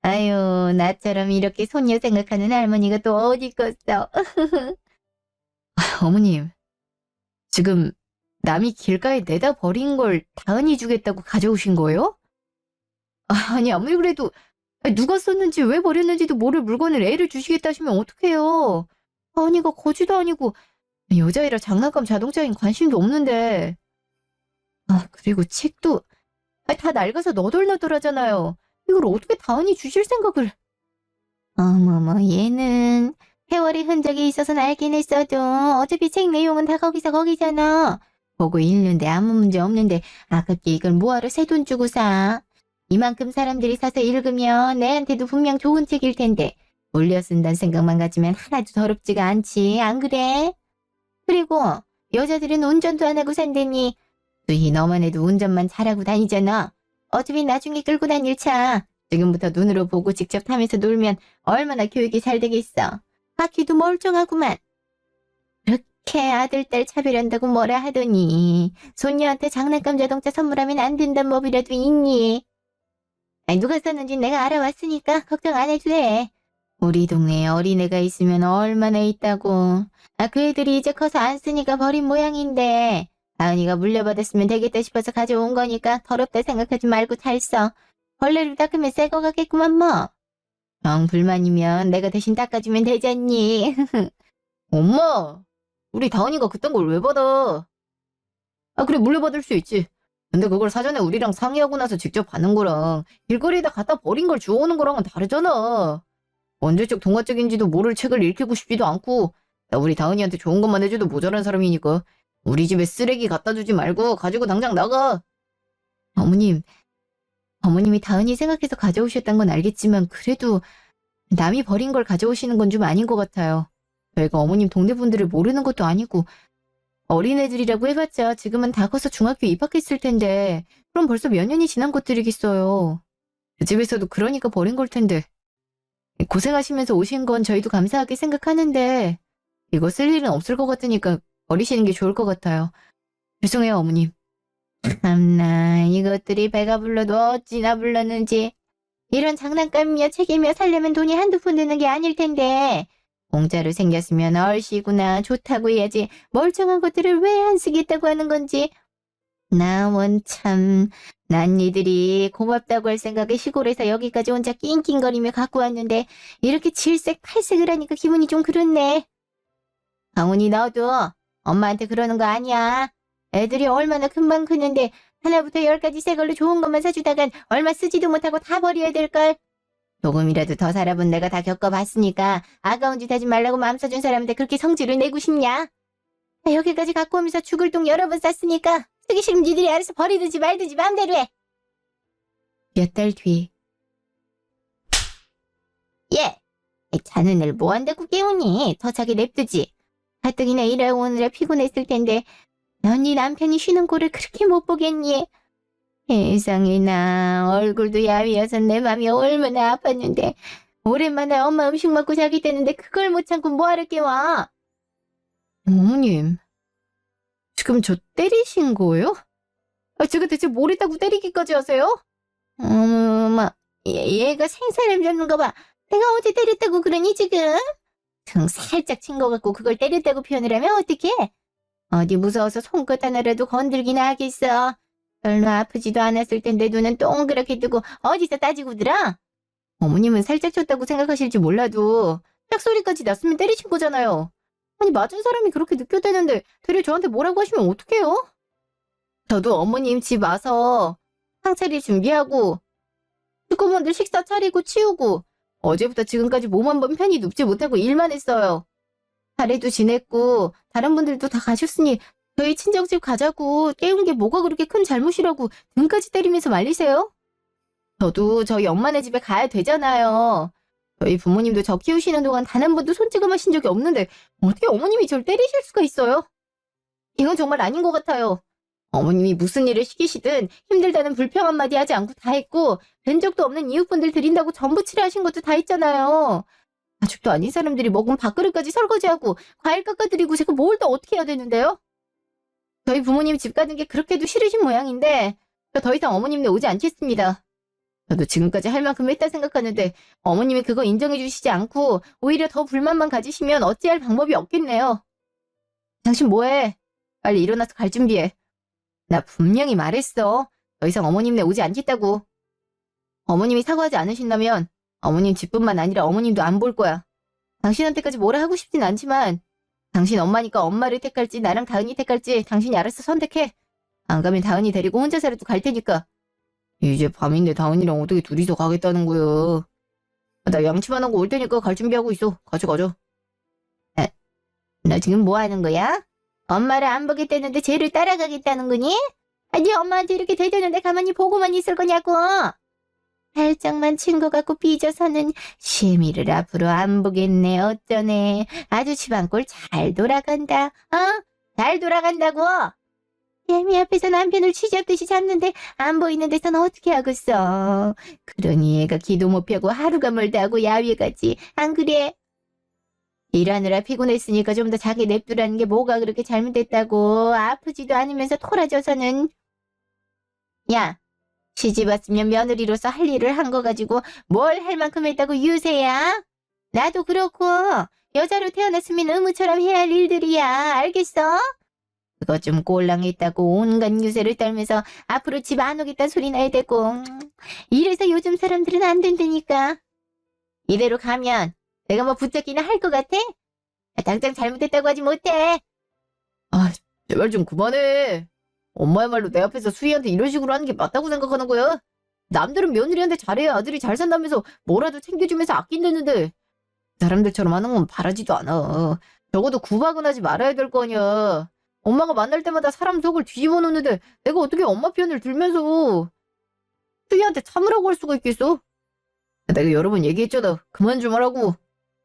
[SPEAKER 1] 아유, 나처럼 이렇게 손녀 생각하는 할머니가 또 어디 있겠어. 어머님, 지금 남이 길가에 내다 버린 걸 다은이 주겠다고 가져오신 거예요? 아니, 아무리 그래도 누가 썼는지 왜 버렸는지도 모를 물건을 애를 주시겠다 하시면 어떡해요. 아니가 거지도 아니고 여자애라 장난감 자동차엔 관심도 없는데. 그리고 책도 다 낡아서 너덜너덜하잖아요. 이걸 어떻게 다은이 주실 생각을. 어머머, 얘는 세월의 흔적이 있어서는 알긴 했어도 어차피 책 내용은 다 거기서 거기잖아. 보고 읽는데 아무 문제 없는데 아깝게 이걸 뭐하러 새 돈 주고 사. 이만큼 사람들이 사서 읽으면 내한테도 분명 좋은 책일 텐데 올려 쓴다는 생각만 가지면 하나도 더럽지가 않지, 안 그래? 그리고 여자들은 운전도 안 하고 산다니. 수희, 너만 해도 운전만 잘하고 다니잖아. 어차피 나중에 끌고 다닐 차. 지금부터 눈으로 보고 직접 타면서 놀면 얼마나 교육이 잘 되겠어. 바퀴도 멀쩡하구만. 그렇게 아들, 딸 차별한다고 뭐라 하더니 손녀한테 장난감 자동차 선물하면 안 된다는 법이라도 있니? 누가 썼는지 내가 알아왔으니까 걱정 안 해도 돼. 우리 동네에 어린애가 있으면 얼마나 있다고. 그 애들이 이제 커서 안 쓰니까 버린 모양인데 다은이가 물려받았으면 되겠다 싶어서 가져온 거니까 더럽다 생각하지 말고 잘 써. 벌레로 닦으면 새 거 같겠구만 뭐. 정 불만이면 내가 대신 닦아주면 되잖니. 엄마, 우리 다은이가 그딴 걸 왜 받아? 그래, 물려받을 수 있지. 근데 그걸 사전에 우리랑 상의하고 나서 직접 받는 거랑 길거리에다 갖다 버린 걸 주워오는 거랑은 다르잖아. 언제적 동화책인지도 모를 책을 읽히고 싶지도 않고 나 우리 다은이한테 좋은 것만 해줘도 모자란 사람이니까 우리 집에 쓰레기 갖다 주지 말고 가지고 당장 나가. 어머님, 어머님이 다은이 생각해서 가져오셨단 건 알겠지만 그래도 남이 버린 걸 가져오시는 건 좀 아닌 것 같아요. 저희가 어머님 동네 분들을 모르는 것도 아니고 어린애들이라고 해봤자 지금은 다 커서 중학교 입학했을 텐데 그럼 벌써 몇 년이 지난 것들이겠어요. 그 집에서도 그러니까 버린 걸 텐데. 고생하시면서 오신 건 저희도 감사하게 생각하는데 이거 쓸 일은 없을 것 같으니까 버리시는 게 좋을 것 같아요. 죄송해요, 어머님. 참나, 이것들이 배가 불러도 어찌나 불렀는지. 이런 장난감이며 책이며 살려면 돈이 한두 푼 드는 게 아닐 텐데 공짜로 생겼으면 얼씨구나 좋다고 해야지 멀쩡한 것들을 왜 안 쓰겠다고 하는 건지. 나 원참 난 니들이 고맙다고 할 생각에 시골에서 여기까지 혼자 낑낑거리며 갖고 왔는데 이렇게 칠색 팔색을 하니까 기분이 좀 그렇네. 강훈이, 너도 엄마한테 그러는 거 아니야. 애들이 얼마나 금방 크는데 하나부터 열까지 새 걸로 좋은 것만 사주다간 얼마 쓰지도 못하고 다 버려야 될걸. 조금이라도 더 살아본 내가 다 겪어봤으니까 아까운 짓 하지 말라고 마음 써준 사람한테 그렇게 성질을 내고 싶냐? 여기까지 갖고 오면서 죽을 똥 여러 번 쌌으니까 쓰기 싫으면 니들이 알아서 버리든지 말든지 마음대로 해. 몇 달 뒤. 얘, 자는 애를 뭐 한다고 깨우니? 더 자게 냅두지. 가뜩이나 일하고 오느라 피곤했을 텐데 넌 네 남편이 쉬는 꼴을 그렇게 못 보겠니? 세상에나, 얼굴도 야위어서 내 맘이 얼마나 아팠는데 오랜만에 엄마 음식 먹고 자기 때는데 그걸 못 참고 뭐하러 깨워? 어머님, 지금 저 때리신 거예요? 제가 대체 뭘 했다고 때리기까지 하세요? 어머, 얘가 생사람 잡는 거 봐. 내가 어제 때렸다고 그러니 지금? 등 살짝 친 거 같고 그걸 때렸다고 표현을 하면 어떡해? 어디 무서워서 손끝 하나라도 건들기나 하겠어. 별로 아프지도 않았을 텐데 눈은 동그랗게 뜨고 어디서 따지고 들어? 어머님은 살짝 쳤다고 생각하실지 몰라도 짝소리까지 났으면 때리신 거잖아요. 아니, 맞은 사람이 그렇게 느껴대는데 되려 저한테 뭐라고 하시면 어떡해요? 저도 어머님 집 와서 상차릴 준비하고 식구분들 식사 차리고 치우고 어제부터 지금까지 몸 한 번 편히 눕지 못하고 일만 했어요. 잘해도 지냈고 다른 분들도 다 가셨으니 저희 친정집 가자고 깨운 게 뭐가 그렇게 큰 잘못이라고 등까지 때리면서 말리세요? 저도 저희 엄마네 집에 가야 되잖아요. 저희 부모님도 저 키우시는 동안 단 한 번도 손찌검하신 적이 없는데 어떻게 어머님이 절 때리실 수가 있어요? 이건 정말 아닌 것 같아요. 어머님이 무슨 일을 시키시든 힘들다는 불평 한마디 하지 않고 다 했고 뵌 적도 없는 이웃분들 드린다고 전부 치료하신 것도 다 했잖아요. 가족도 아닌 사람들이 먹은 밥그릇까지 설거지하고 과일 깎아드리고 제가 뭘 더 어떻게 해야 되는데요? 저희 부모님 집 가는 게 그렇게도 싫으신 모양인데 저 더 이상 어머님네 오지 않겠습니다. 저도 지금까지 할 만큼 했다 생각하는데 어머님이 그거 인정해 주시지 않고 오히려 더 불만만 가지시면 어찌할 방법이 없겠네요. 당신 뭐해? 빨리 일어나서 갈 준비해. 나 분명히 말했어. 더 이상 어머님네 오지 않겠다고. 어머님이 사과하지 않으신다면 어머님 집뿐만 아니라 어머님도 안 볼 거야. 당신한테까지 뭐라 하고 싶진 않지만 당신 엄마니까 엄마를 택할지 나랑 다은이 택할지 당신이 알아서 선택해. 안 가면 다은이 데리고 혼자서라도 갈 테니까. 이제 밤인데 다은이랑 어떻게 둘이서 가겠다는 거야. 나 양치만 하고 올 테니까 갈 준비하고 있어. 가져. 너 지금 뭐 하는 거야? 엄마를 안 보겠다는데 쟤를 따라가겠다는 거니? 아니 엄마한테 이렇게 대드는데 가만히 보고만 있을 거냐고. 살짝만 친 거 같고 삐져서는 시미를 앞으로 안 보겠네 어쩌네. 아주 집안꼴 잘 돌아간다. 잘 돌아간다고. 예미 앞에서 남편을 쥐잡듯이 잡는데 안 보이는 데선 어떻게 하겠어. 그러니 얘가 기도 못 펴고 하루가 멀다 하고 야위에 가지. 안 그래? 일하느라 피곤했으니까 좀 더 자기 냅두라는 게 뭐가 그렇게 잘못됐다고. 아프지도 않으면서 토라져서는. 야, 시집 왔으면 며느리로서 할 일을 한 거 가지고 뭘 할 만큼 했다고 유세야? 나도 그렇고 여자로 태어났으면 의무처럼 해야 할 일들이야. 알겠어? 그거 좀 꼴랑했다고 온갖 유세를 떨면서 앞으로 집 안 오겠다 소리 나야 되고. 이래서 요즘 사람들은 안 된다니까. 이대로 가면 내가 뭐 붙잡기나 할 것 같아? 당장 잘못했다고 하지 못해. 제발 좀 그만해. 엄마야말로 내 앞에서 수희한테 이런 식으로 하는 게 맞다고 생각하는 거야? 남들은 며느리한테 잘해야 아들이 잘 산다면서 뭐라도 챙겨주면서 아낀다는데 사람들처럼 하는 건 바라지도 않아. 적어도 구박은 하지 말아야 될 거 아니야. 엄마가 만날 때마다 사람 속을 뒤집어 놓는데 내가 어떻게 엄마 편을 들면서 수희한테 참으라고 할 수가 있겠어? 내가 여러 번 얘기했잖아. 그만 좀 하라고.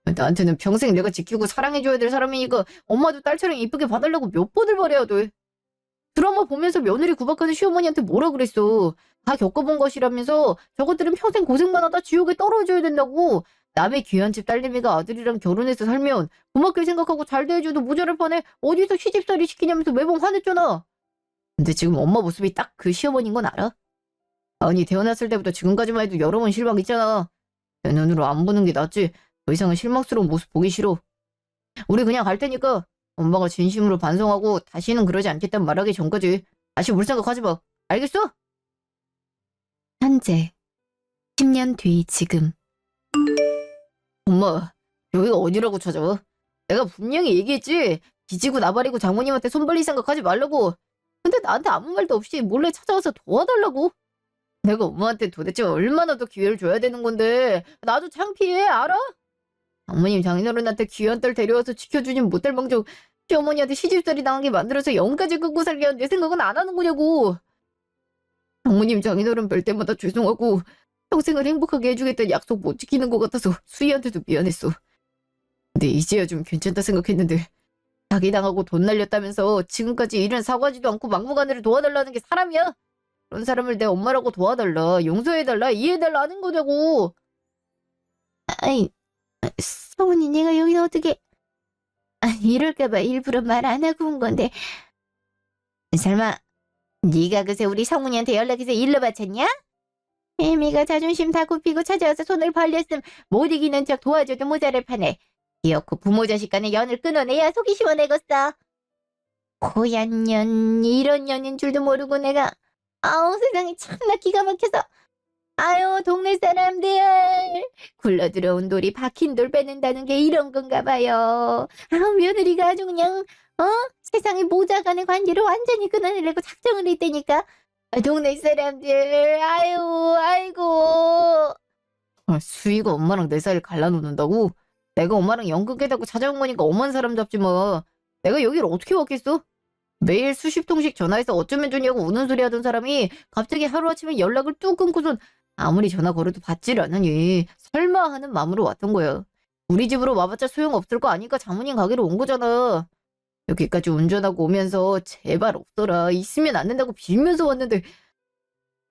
[SPEAKER 1] 나한테는 평생 내가 지키고 사랑해줘야 될 사람이니까 엄마도 딸처럼 이쁘게 봐달라고 몇 번을 말해야 돼. 드라마 보면서 며느리 구박하는 시어머니한테 뭐라 그랬어. 다 겪어본 것이라면서 저것들은 평생 고생만 하다 지옥에 떨어져야 된다고. 남의 귀한 집 딸내미가 아들이랑 결혼해서 살면 고맙게 생각하고 잘 대해줘도 모자랄 판에 어디서 시집살이 시키냐면서 매번 화냈잖아. 근데 지금 엄마 모습이 딱 그 시어머니인 건 알아? 아니 태어났을 때부터 지금까지만 해도 여러 번 실망했잖아. 내 눈으로 안 보는 게 낫지. 더 이상은 실망스러운 모습 보기 싫어. 우리 그냥 갈 테니까 엄마가 진심으로 반성하고 다시는 그러지 않겠다는 말하기 전까지 다시 볼 생각하지 마. 알겠어? 현재 10년 뒤 지금. 엄마, 여기가 어디라고 찾아와? 내가 분명히 얘기했지. 기지고 나발이고 장모님한테 손 벌릴 생각하지 말라고. 근데 나한테 아무 말도 없이 몰래 찾아와서 도와달라고. 내가 엄마한테 도대체 얼마나 더 기회를 줘야 되는 건데 나도 창피해, 알아? 장모님 장인어른한테 귀한 딸 데려와서 지켜주진 못할 망정 시어머니한테 시집살이 당하게 만들어서 영까지 끊고 살게 한 내 생각은 안 하는 거냐고. 장모님 장인어른 뵐 때마다 죄송하고 평생을 행복하게 해주겠다는 약속 못 지키는 것 같아서 수희한테도 미안했어. 근데 이제야 좀 괜찮다 생각했는데 자기 당하고 돈 날렸다면서 지금까지 일은 사과하지도 않고 막무가내로 도와달라는 게 사람이야? 그런 사람을 내 엄마라고 도와달라, 용서해달라, 이해해달라 하는 거냐고. 아이, 성훈이 내가 여기 어떻게... 이럴까봐 일부러 말 안 하고 온 건데 설마 네가 그새 우리 성훈이한테 연락해서 일러 바쳤냐? 애미가 자존심 다 굽히고 찾아와서 손을 벌렸음 못 이기는 척 도와줘도 모자랄 판에 기어코 부모 자식 간의 연을 끊어내야 속이 시원해겠어. 고얀 년, 이런 년인 줄도 모르고 내가 세상이 참나 기가 막혀서. 아유 동네 사람들 굴러 들어온 돌이 박힌 돌 빼낸다는 게 이런 건가 봐요. 며느리가 아주 그냥 세상에 모자 간의 관계를 완전히 끊어내려고 작정을 했다니까. 동네 사람들 아이고. 수희가 엄마랑 내 사이를 갈라놓는다고? 내가 엄마랑 연극 깨닫고 찾아온 거니까 엄한 사람 잡지 마. 내가 여기를 어떻게 왔겠어? 매일 수십 통씩 전화해서 어쩌면 좋냐고 우는 소리 하던 사람이 갑자기 하루아침에 연락을 뚝 끊고선 아무리 전화 걸어도 받질 않으니 설마 하는 마음으로 왔던 거야. 우리 집으로 와봤자 소용없을 거 아니까 장모님 가게로 온 거잖아. 여기까지 운전하고 오면서 제발 없어라, 있으면 안 된다고 빌면서 왔는데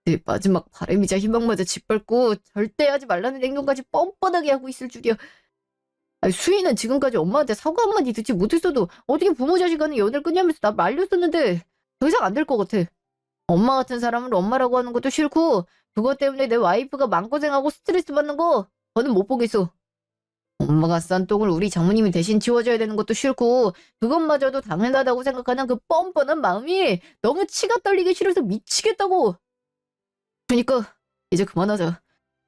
[SPEAKER 1] 내 마지막 바람이자 희망마저 짓밟고 절대 하지 말라는 행동까지 뻔뻔하게 하고 있을 줄이야. 수희는 지금까지 엄마한테 사과 한마디 듣지 못했어도 어떻게 부모 자식 간의 연을 끊냐면서 나 말렸었는데 더 이상 안 될 것 같아. 엄마 같은 사람을 엄마라고 하는 것도 싫고 그것 때문에 내 와이프가 마음고생하고 스트레스 받는 거 저는 못 보겠어. 엄마가 싼 똥을 우리 장모님이 대신 치워줘야 되는 것도 싫고 그것마저도 당연하다고 생각하는 그 뻔뻔한 마음이 너무 치가 떨리기 싫어서 미치겠다고. 그러니까 이제 그만하자.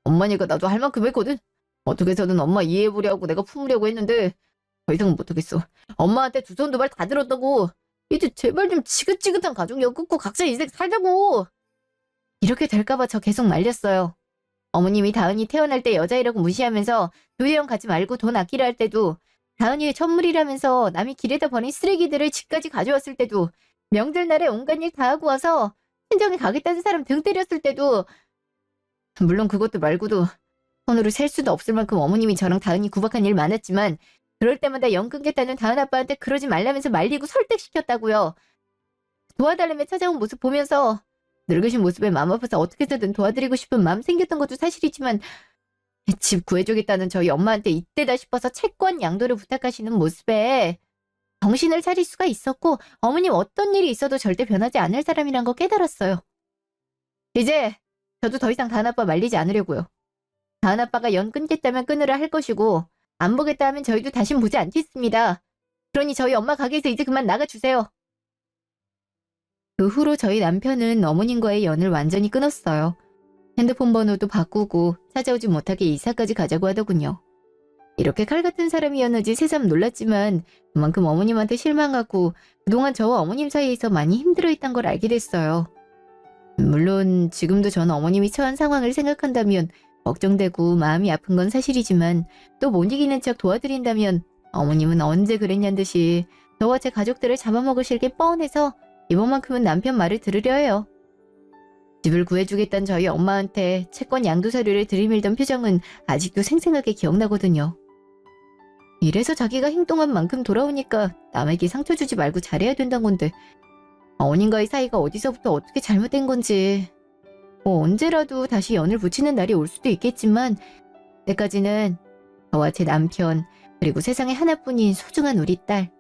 [SPEAKER 1] 엄마니까 나도 할 만큼 했거든. 어떻게 해서든 엄마 이해해보려고 내가 품으려고 했는데 더 이상은 못하겠어. 엄마한테 두 손 두 발 다 들었다고. 이제 제발 좀 지긋지긋한 가족 엮고 각자 인생 살자고. 이렇게 될까봐 저 계속 말렸어요. 어머님이 다은이 태어날 때 여자이라고 무시하면서 교대형 가지 말고 돈 아끼라 할 때도, 다은이의 천물이라면서 남이 길에다 버린 쓰레기들을 집까지 가져왔을 때도, 명절날에 온갖 일 다 하고 와서 친정에 가겠다는 사람 등 때렸을 때도, 물론 그것도 말고도 손으로 셀 수도 없을 만큼 어머님이 저랑 다은이 구박한 일 많았지만 그럴 때마다 연 끊겠다는 다은 아빠한테 그러지 말라면서 말리고 설득시켰다고요. 도와달라며 찾아온 모습 보면서 늙으신 모습에 마음 아파서 어떻게 해서든 도와드리고 싶은 마음 생겼던 것도 사실이지만 집 구해주겠다는 저희 엄마한테 이때다 싶어서 채권 양도를 부탁하시는 모습에 정신을 차릴 수가 있었고 어머님 어떤 일이 있어도 절대 변하지 않을 사람이란 거 깨달았어요. 이제 저도 더 이상 다은 아빠 말리지 않으려고요. 다은 아빠가 연 끊겠다면 끊으라 할 것이고 안 보겠다 하면 저희도 다신 보지 않겠습니다. 그러니 저희 엄마 가게에서 이제 그만 나가주세요. 그 후로 저희 남편은 어머님과의 연을 완전히 끊었어요. 핸드폰 번호도 바꾸고 찾아오지 못하게 이사까지 가자고 하더군요. 이렇게 칼 같은 사람이었는지 새삼 놀랐지만 그만큼 어머님한테 실망하고 그동안 저와 어머님 사이에서 많이 힘들어했던 걸 알게 됐어요. 물론 지금도 저는 어머님이 처한 상황을 생각한다면 걱정되고 마음이 아픈 건 사실이지만 또 못 이기는 척 도와드린다면 어머님은 언제 그랬냔 듯이 저와 제 가족들을 잡아먹으실 게 뻔해서 이번만큼은 남편 말을 들으려 해요. 집을 구해주겠다는 저희 엄마한테 채권 양도 서류를 들이밀던 표정은 아직도 생생하게 기억나거든요. 이래서 자기가 행동한 만큼 돌아오니까 남에게 상처 주지 말고 잘해야 된다는 건데 어머님과의 사이가 어디서부터 어떻게 잘못된 건지 뭐 언제라도 다시 연을 붙이는 날이 올 수도 있겠지만 그때까지는 저와 제 남편 그리고 세상에 하나뿐인 소중한 우리 딸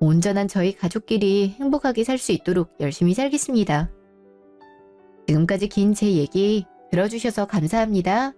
[SPEAKER 1] 온전한 저희 가족끼리 행복하게 살 수 있도록 열심히 살겠습니다. 지금까지 긴 제 얘기 들어주셔서 감사합니다.